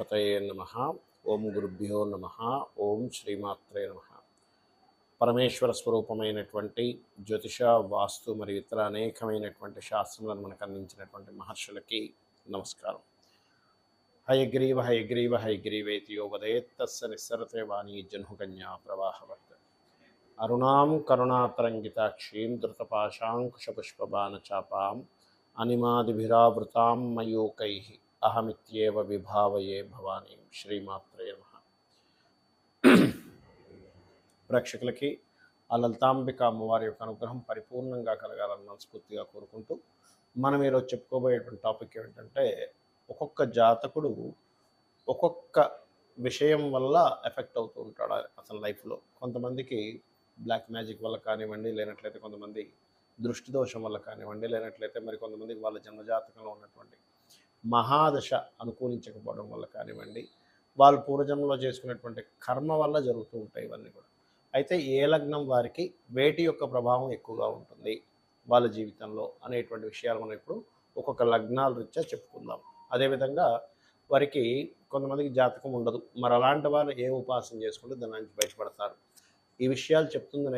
గణపతయే నమః. ఓం గురుభ్యో నమః. ఓం శ్రీమాత్రే నమః. పరమేశ్వర స్వరూపమైనటువంటి జ్యోతిష, వాస్తు మరియు ఇతర అనేకమైనటువంటి శాస్త్రములను మనకు అందించినటువంటి మహర్షులకి నమస్కారం. హయగ్రీవ హయగ్రీవ హయగ్రీవేతి యో వదేత్ తస్య నిస్సరతే వాణీ జహ్నుకన్యా ప్రవాహవత్. అరుణాం కరుణాతరంగితాక్షీం ధృతపాశాంకుశపుష్పబాణచాపాం అనిమాదిభిరావృతాం మయూకైః అహమిత్యేవ విభావయే భవానీ. శ్రీమాత్రే నమః. ప్రేక్షకులకి ఆ లలితాంబిక అమ్మవారి యొక్క అనుగ్రహం పరిపూర్ణంగా కలగాలని మనస్ఫూర్తిగా కోరుకుంటూ మనం ఈరోజు చెప్పుకోబోయేటువంటి టాపిక్ ఏమిటంటే, ఒక్కొక్క జాతకుడు ఒక్కొక్క విషయం వల్ల ఎఫెక్ట్ అవుతూ ఉంటాడు అసలు లైఫ్లో. కొంతమందికి బ్లాక్ మ్యాజిక్ వల్ల కానివ్వండి, లేనట్లయితే కొంతమంది దృష్టి దోషం వల్ల కానివ్వండి, లేనట్లయితే మరి కొంతమందికి వాళ్ళ జన్మజాతకంలో ఉన్నటువంటి మహాదశ అనుకూలించకపోవడం వల్ల కానివ్వండి, వాళ్ళు పూర్వజన్మలో చేసుకునేటువంటి కర్మ వల్ల జరుగుతూ ఉంటాయి ఇవన్నీ కూడా. అయితే ఏ లగ్నం వారికి వేటి యొక్క ప్రభావం ఎక్కువగా ఉంటుంది వాళ్ళ జీవితంలో అనేటువంటి విషయాలు మనం ఇప్పుడు ఒక్కొక్క లగ్నాల రీత్యా చెప్పుకుందాం. అదేవిధంగా వారికి కొంతమందికి జాతకం ఉండదు, మరి అలాంటి వారు ఏ ఉపాసన చేసుకుంటే దాని నుంచి బయటపడతారు. ఈ విషయాలు చెప్తుంది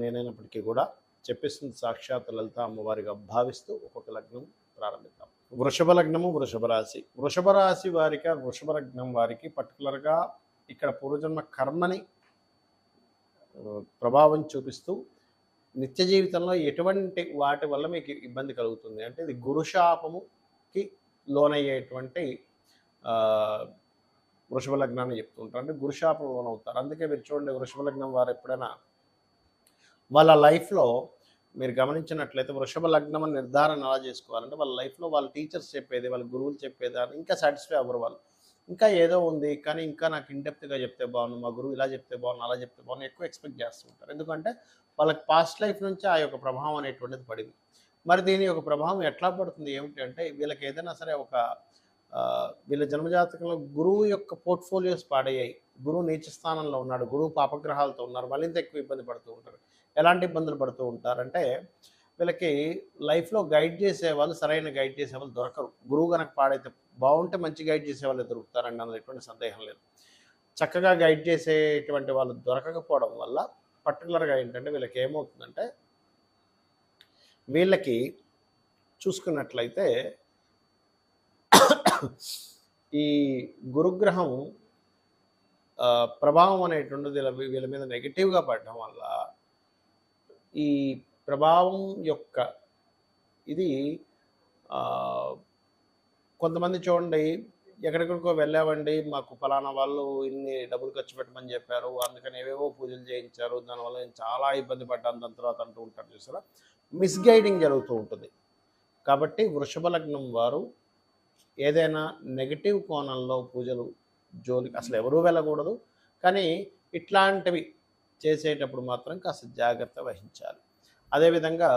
నేనైనప్పటికీ కూడా చెప్పిస్తుంది సాక్షాత్ లలిత అమ్మవారిగా భావిస్తూ ఒక్కొక్క లగ్నం ప్రారంభిద్దాం. వృషభ లగ్నము, వృషభ రాశి. వృషభ రాశి వారికి, వృషభ లగ్నం వారికి పర్టికులర్గా ఇక్కడ పూర్వజన్మ కర్మని ప్రభావం చూపిస్తూ నిత్య జీవితంలో ఎటువంటి వాటి వల్ల మీకు ఇబ్బంది కలుగుతుంది అంటే, ఇది గురుశాపముకి లోనయ్యేటువంటి వృషభ లగ్నాన్ని చెప్తూ ఉంటారు. అంటే గురుశాపం లోనవుతారు. అందుకే మీరు చూడండి, వృషభ లగ్నం వారు ఎప్పుడైనా వాళ్ళ లైఫ్లో మీరు గమనించినట్లయితే వృషభ లగ్నం అని నిర్ధారణ ఎలా చేసుకోవాలంటే, వాళ్ళ లైఫ్లో వాళ్ళ టీచర్స్ చెప్పేది, వాళ్ళ గురువులు చెప్పేదాన్ని ఇంకా సాటిస్ఫై అవ్వరు వాళ్ళు. ఇంకా ఏదో ఉంది, కానీ ఇంకా నాకు ఇన్డెప్త్గా చెప్తే బాగుండు, మా గురువు ఇలా చెప్తే బాగుండు, అలా చెప్తే బాగుండు ఎక్కువ ఎక్స్పెక్ట్ చేస్తూ ఉంటారు. ఎందుకంటే వాళ్ళకి పాస్ట్ లైఫ్ నుంచి ఆ యొక్క ప్రభావం అనేటువంటిది పడింది. మరి దీని యొక్క ప్రభావం ఎట్లా పడుతుంది ఏమిటి అంటే, వీళ్ళకి ఏదైనా సరే ఒక వీళ్ళ జన్మజాతకంలో గురువు యొక్క పోర్ట్ఫోలియోస్ పాడయ్యాయి, గురువు నీచ స్థానంలో ఉన్నాడు, గురువు పాపగ్రహాలతో ఉన్నారు, మరింత ఎక్కువ ఇబ్బంది పడుతూ ఉంటారు. ఎలాంటి ఇబ్బందులు పడుతూ ఉంటారంటే, వీళ్ళకి లైఫ్లో గైడ్ చేసేవాళ్ళు, సరైన గైడ్ చేసేవాళ్ళు దొరకరు. గురువు కనుక పాడైతే బాగుంటే మంచి గైడ్ చేసేవాళ్ళు దొరుకుతారండి, అందులో ఎటువంటి సందేహం లేదు. చక్కగా గైడ్ చేసేటువంటి వాళ్ళు దొరకకపోవడం వల్ల పర్టికులర్గా ఏంటంటే వీళ్ళకి ఏమవుతుందంటే, వీళ్ళకి చూసుకున్నట్లయితే ఈ గురుగ్రహం ప్రభావం అనేటువంటిది వీళ్ళ మీద నెగిటివ్గా పడడం వల్ల ఈ ప్రభావం యొక్క ఇది కొంతమంది చూడండి, ఎక్కడెక్కడికో వెళ్ళామండి, మాకు ఫలానా వాళ్ళు ఇన్ని డబ్బులు ఖర్చు పెట్టమని చెప్పారు, అందుకని ఏవేవో పూజలు చేయించారు, దానివల్ల నేను చాలా ఇబ్బంది పడ్డాను దాని తర్వాత అంటూ ఉంటారు చూసారా. మిస్గైడింగ్ జరుగుతూ ఉంటుంది. కాబట్టి వృషభ లగ్నం వారు ఏదైనా నెగిటివ్ కోణంలో పూజలు జోలికి అసలు ఎవరూ వెళ్ళకూడదు. కానీ ఇట్లాంటివి చేసేటప్పుడు మాత్రం కాస్త జాగ్రత్త వహించాలి. అదేవిధంగా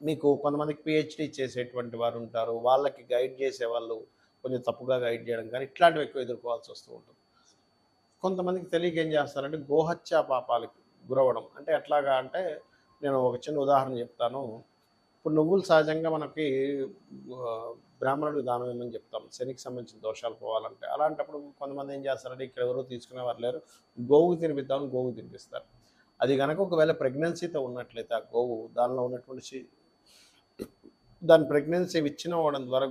మీకు కొంతమందికి పిహెచ్డి చేసేటువంటి వారు ఉంటారు, వాళ్ళకి గైడ్ చేసేవాళ్ళు కొంచెం తప్పుగా గైడ్ చేయడం కానీ ఇట్లాంటివి ఎక్కువ ఎదుర్కోవాల్సి వస్తూ ఉంటుంది. కొంతమందికి తెలియక ఏం చేస్తారంటే గోహత్య పాపాలకి గురవడం. అంటే ఎట్లాగా అంటే, నేను ఒక చిన్న ఉదాహరణ చెప్తాను. ఇప్పుడు నువ్వులు సహజంగా మనకి బ్రాహ్మణుడికి దానం ఏమని చెప్తాం, శనికి సంబంధించిన దోషాలు పోవాలంటే. అలాంటప్పుడు కొంతమంది ఏం చేస్తారంటే, ఇక్కడ ఎవరో తీసుకునేవారు లేరు, గోవుకి తినిపిద్దామని గోవుకి తినిపిస్తారు. అది కనుక ఒకవేళ ప్రెగ్నెన్సీతో ఉన్నట్లయితే ఆ గోవు దానిలో ఉన్నటువంటి దాని ప్రెగ్నెన్సీ విచ్ఛిన్నం అవ్వడం ద్వారా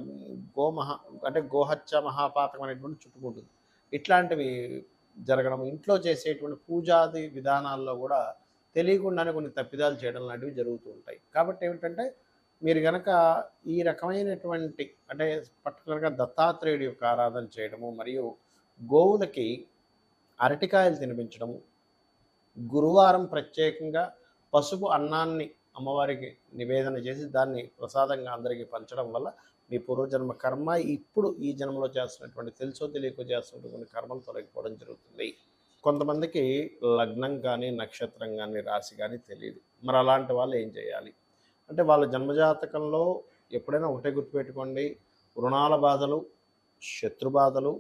అంటే గోహత్య మహాపాతకం అనేటువంటి చుట్టుకుంటుంది. ఇట్లాంటివి జరగడం, ఇంట్లో చేసేటువంటి పూజాది విధానాల్లో కూడా తెలియకుండానే కొన్ని తప్పిదాలు చేయడం లాంటివి జరుగుతూ ఉంటాయి. కాబట్టి ఏమిటంటే, మీరు కనుక ఈ రకమైనటువంటి అంటే పర్టికులర్గా దత్తాత్రేయుడి యొక్క ఆరాధన చేయడము, మరియు గోవులకి అరటికాయలు తినిపించడము, గురువారం ప్రత్యేకంగా పసుపు అన్నాన్ని అమ్మవారికి నివేదన చేసి దాన్ని ప్రసాదంగా అందరికీ పంచడం వల్ల మీ పూర్వజన్మ కర్మ ఇప్పుడు ఈ జన్మలో చేస్తున్నటువంటి తెలుసో తెలియకో చేస్తున్నటువంటి కర్మలు తొలగిపోవడం జరుగుతుంది. కొంతమందికి లగ్నం కానీ, నక్షత్రం కానీ, రాశి కానీ తెలియదు. మరి అలాంటి వాళ్ళు ఏం చేయాలి అంటే, వాళ్ళ జన్మజాతకంలో ఎప్పుడైనా ఒకటే గుర్తుపెట్టుకోండి, రుణాల బాధలు, శత్రు బాధలు,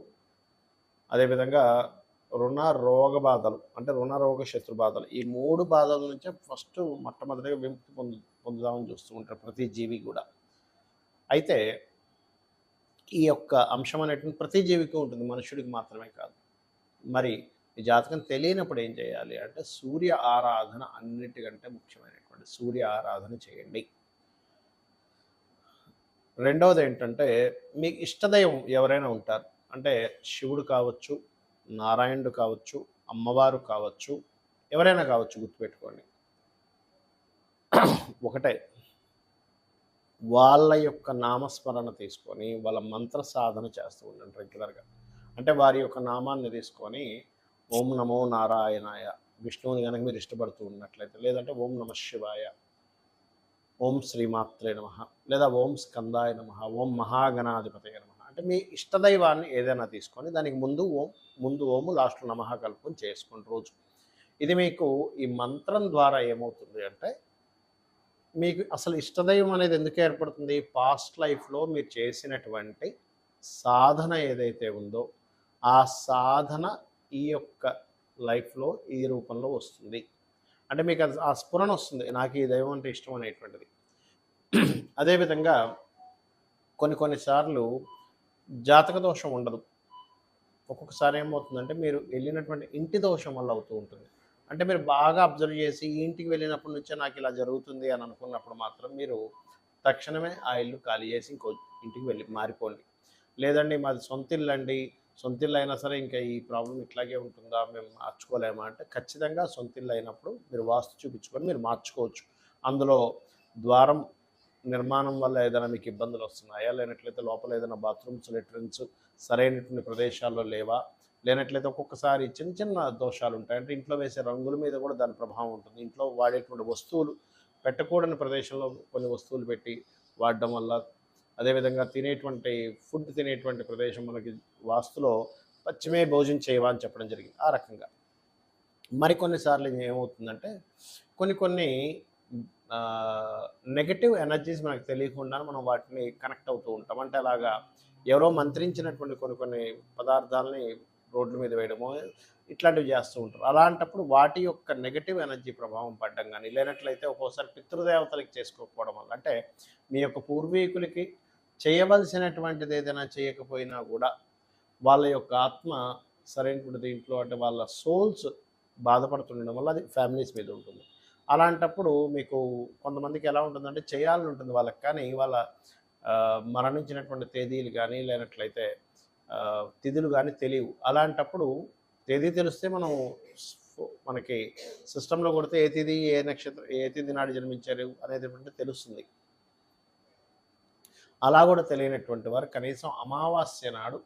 అదేవిధంగా రోగ బాధలు, అంటే రుణ రోగ శత్రు బాధలు, ఈ 3 బాధల నుంచే ఫస్ట్ మొట్టమొదటిగా విముక్తి పొందుదామని చూస్తూ ఉంటారు ప్రతి జీవి కూడా. అయితే ఈ యొక్క అంశం అనేటువంటి ప్రతి జీవికి ఉంటుంది, మనుషుడికి మాత్రమే కాదు. మరి ఈ జాతకం తెలియనప్పుడు ఏం చేయాలి అంటే సూర్య ఆరాధన అన్నిటికంటే ముఖ్యమైనటువంటి సూర్య ఆరాధన చేయండి. రెండవది ఏంటంటే మీకు ఇష్టదైవం ఎవరైనా ఉంటారు అంటే శివుడు కావచ్చు, నారాయణుడు కావచ్చు, అమ్మవారు కావచ్చు, ఎవరైనా కావచ్చు, గుర్తుపెట్టుకోండి. ఒకటే వాళ్ళ యొక్క నామస్మరణ తీసుకొని వాళ్ళ మంత్ర సాధన చేస్తూ ఉండండి రెగ్యులర్గా. అంటే వారి యొక్క నామాన్ని తీసుకొని ఓం నమో నారాయణాయ, విష్ణువుని కనుక మీరు ఇష్టపడుతూ ఉన్నట్లయితే, లేదంటే ఓం నమ శివాయ, ఓం శ్రీమాత్రే నమ, లేదా ఓం స్కందాయ నమ, ఓం మహాగణాధిపతయ నమ, అంటే మీ ఇష్టదైవాన్ని ఏదైనా తీసుకొని దానికి ముందు ఓము లాస్ట్లో నమః కలుపుకొని చేసుకోండి రోజు. ఇది మీకు ఈ మంత్రం ద్వారా ఏమవుతుంది అంటే మీకు అసలు ఇష్టదైవం అనేది ఎందుకు ఏర్పడుతుంది, పాస్ట్ లైఫ్లో మీరు చేసినటువంటి సాధన ఏదైతే ఉందో ఆ సాధన ఈ యొక్క లైఫ్లో ఈ రూపంలో వస్తుంది. అంటే మీకు అది ఆ స్ఫురణ వస్తుంది, నాకు ఈ దైవం అంటే ఇష్టం అనేటువంటిది. అదేవిధంగా కొన్నిసార్లు జాతక దోషం ఉండదు. ఒక్కొక్కసారి ఏమవుతుందంటే మీరు వెళ్ళినటువంటి ఇంటి దోషం వల్ల అవుతూ ఉంటుంది. అంటే మీరు బాగా అబ్జర్వ్ చేసి ఈ ఇంటికి వెళ్ళినప్పటి నుంచే నాకు ఇలా జరుగుతుంది అని అనుకున్నప్పుడు మాత్రం మీరు తక్షణమే ఆ ఇల్లు ఖాళీ చేసి ఇంకో ఇంటికి వెళ్ళి మారిపోండి. లేదండి మాది సొంత ఇల్లు అండి, సొంత ఇల్లు అయినా సరే ఇంకా ఈ ప్రాబ్లం ఇట్లాగే ఉంటుందా, మేము మార్చుకోలేమా అంటే ఖచ్చితంగా సొంత ఇల్లు అయినప్పుడు మీరు వాస్తు చూపించుకొని మీరు మార్చుకోవచ్చు. అందులో ద్వారం నిర్మాణం వల్ల ఏదైనా మీకు ఇబ్బందులు వస్తున్నాయా, లేనట్లయితే లోపల ఏదైనా బాత్రూమ్స్ లెట్రిన్స్ సరైనటువంటి ప్రదేశాల్లో లేవా, లేనట్లయితే ఒక్కొక్కసారి చిన్న చిన్న దోషాలు ఉంటాయి. అంటే ఇంట్లో వేసే రంగుల మీద కూడా దాని ప్రభావం ఉంటుంది. ఇంట్లో వాడేటువంటి వస్తువులు పెట్టకూడని ప్రదేశంలో కొన్ని వస్తువులు పెట్టి వాడడం వల్ల, అదేవిధంగా ఫుడ్ తినేటువంటి ప్రదేశం మనకి వాస్తులో పశ్చిమే భోజనం చేయవా అని చెప్పడం జరిగింది. ఆ రకంగా మరికొన్నిసార్లు ఏమవుతుందంటే కొన్ని నెగటివ్ ఎనర్జీస్ మనకు తెలియకుండా మనం వాటిని కనెక్ట్ అవుతూ ఉంటాం. అంటే అలాగా ఎవరో మంత్రించినటువంటి కొన్ని పదార్థాలని రోడ్ల మీద వేయడమో ఇట్లాంటివి చేస్తూ ఉంటారు. అలాంటప్పుడు వాటి యొక్క నెగటివ్ ఎనర్జీ ప్రభావం పడడం కానీ, లేనట్లయితే ఒక్కోసారి పితృదేవతలకి చేసుకోకపోవడం వల్ల, అంటే మీ యొక్క పూర్వీకులకి చేయవలసినటువంటిది ఏదైనా చేయకపోయినా కూడా వాళ్ళ యొక్క ఆత్మ సరైనటువంటి దీంట్లో అంటే వాళ్ళ సోల్స్ బాధపడుతుండడం వల్ల అది ఫ్యామిలీస్ మీద ఉంటుంది. అలాంటప్పుడు మీకు కొంతమందికి ఎలా ఉంటుందంటే చేయాలని ఉంటుంది వాళ్ళకి, కానీ వాళ్ళ మరణించినటువంటి తేదీలు కానీ లేనట్లయితే తిథులు కానీ తెలియవు. అలాంటప్పుడు తేదీ తెలిస్తే మనకి సిస్టంలో కొడితే ఏ తేదీ ఏ నక్షత్రం ఏ తేదీ నాడు జన్మించారు అనేది తెలుస్తుంది. అలా కూడా తెలియనటువంటి వారు కనీసం అమావాస్య నాడు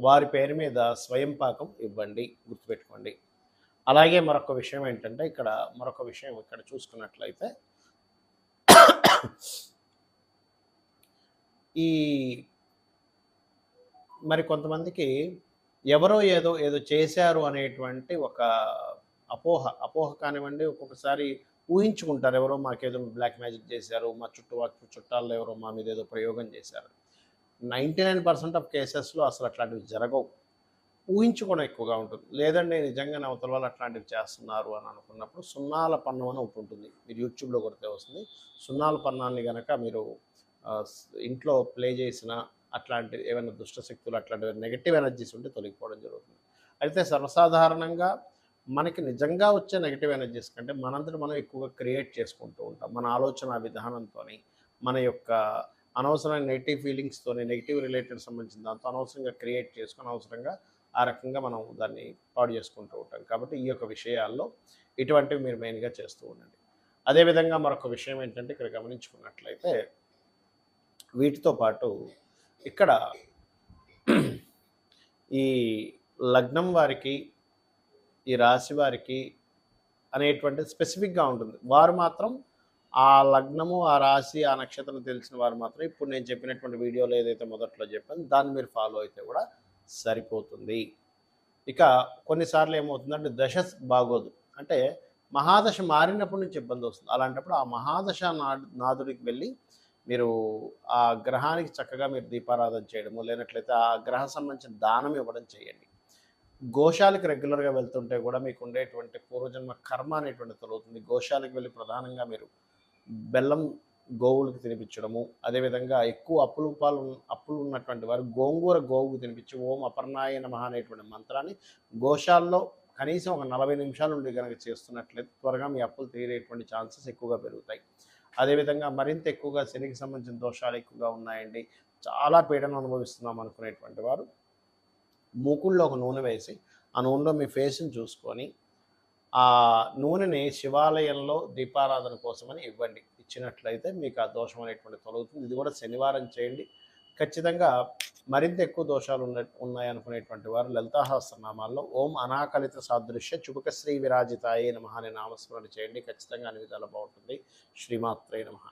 వారి పేరు మీద స్వయం పాకం ఇవ్వండి, గుర్తుపెట్టుకోండి. అలాగే మరొక విషయం ఏంటంటే ఇక్కడ చూసుకున్నట్లయితే ఈ మరి కొంతమందికి ఎవరో ఏదో చేశారు అనేటువంటి ఒక అపోహ కానివ్వండి, ఒక్కొక్కసారి ఊహించుకుంటారు ఎవరో మాకేదో బ్లాక్ మ్యాజిక్ చేశారు, మా చుట్టాల్లో ఎవరో మా మీద ఏదో ప్రయోగం చేశారు. 99% ఆఫ్ కేసెస్లో అసలు అట్లాంటివి జరగవు, ఊహించుకోవడం ఎక్కువగా ఉంటుంది. లేదండి నిజంగానే అవతల వాళ్ళు అట్లాంటివి చేస్తున్నారు అని అనుకున్నప్పుడు సున్నాల పన్నం అని ఒకటి ఉంటుంది, మీరు యూట్యూబ్లో కొడితే వస్తుంది. సున్నాల పన్నాన్ని కనుక మీరు ఇంట్లో ప్లే చేసిన అట్లాంటి ఏమైనా దుష్టశక్తులు అట్లాంటివి నెగటివ్ ఎనర్జీస్ ఉంటే తొలగిపోవడం జరుగుతుంది. అయితే సర్వసాధారణంగా మనకి నిజంగా వచ్చే నెగటివ్ ఎనర్జీస్ కంటే మనంతట మనం ఎక్కువగా క్రియేట్ చేసుకుంటూ ఉంటాం. మన ఆలోచన విధానంతో, మన యొక్క అనవసరమైన నెగిటివ్ ఫీలింగ్స్తోని, నెగిటివ్ రిలేటెడ్ సంబంధించిన దాంతో అనవసరంగా క్రియేట్ చేసుకొని అనవసరంగా ఆ రకంగా మనం దాన్ని పాడు చేసుకుంటూ ఉంటాం. కాబట్టి ఈ యొక్క విషయాల్లో ఇటువంటివి మీరు మెయిన్గా చేస్తూ ఉండండి. అదేవిధంగా మరొక విషయం ఏంటంటే ఇక్కడ గమనించుకున్నట్లయితే వీటితో పాటు ఇక్కడ ఈ లగ్నం వారికి, ఈ రాశి వారికి అనేటువంటి స్పెసిఫిక్గా ఉంటుంది. వారు మాత్రం ఆ లగ్నము, ఆ రాశి, ఆ నక్షత్రం తెలిసిన వారు మాత్రం ఇప్పుడు నేను చెప్పినటువంటి వీడియోలో ఏదైతే మొదట్లో చెప్పాను దాన్ని మీరు ఫాలో అయితే కూడా సరిపోతుంది. ఇక కొన్నిసార్లు ఏమవుతుందంటే దశ బాగోదు, అంటే మహాదశ మారినప్పటి నుంచి ఇబ్బంది వస్తుంది. అలాంటప్పుడు ఆ మహాదశ నాదుడికి వెళ్ళి మీరు ఆ గ్రహానికి చక్కగా మీరు దీపారాధన చేయడము, లేనట్లయితే ఆ గ్రహ సంబంధించిన దానం ఇవ్వడం చేయండి. గోశాలకు రెగ్యులర్గా వెళ్తుంటే కూడా మీకు ఉండేటువంటి పూర్వజన్మ కర్మ అనేటువంటి తొలగుతుంది. గోశాలకు వెళ్ళి ప్రధానంగా మీరు బెల్లం గోవులకు తినిపించడము, అదేవిధంగా ఎక్కువ అప్పులు ఉన్నటువంటి వారు గోవుకు తినిపించి ఓం అపర్ణాయ నమః అనేటువంటి మంత్రాన్ని గోశాలలో కనీసం ఒక 40 నిమిషాల నుండి కనుక చేస్తున్నట్లయితే త్వరగా మీ అప్పులు తీరేటువంటి ఛాన్సెస్ ఎక్కువగా పెరుగుతాయి. అదేవిధంగా మరింత ఎక్కువగా శనికి సంబంధించిన దోషాలు ఎక్కువగా ఉన్నాయండి, చాలా పీడన అనుభవిస్తున్నాం అనుకునేటువంటి వారు మూకుల్లో ఒక నూనె వేసి ఆ నూనెలో మీ ఫేస్ని చూసుకొని ఆ నూనెని శివాలయంలో దీపారాధన కోసమని ఇవ్వండి. ఇచ్చినట్లయితే మీకు ఆ దోషం అనేటువంటి తొలగుతుంది. ఇది కూడా శనివారం చేయండి. ఖచ్చితంగా మరింత ఎక్కువ దోషాలు ఉన్నాయనుకునేటువంటి వారు లలితా సహస్రనామాల్లో ఓం అనాకలిత సాదృశ్య చుబుక శ్రీ విరాజితాయే నమః అనే నామస్మరణ చేయండి. ఖచ్చితంగా అన్ని విధాలు బాగుంటుంది. శ్రీమాత్రే నమః.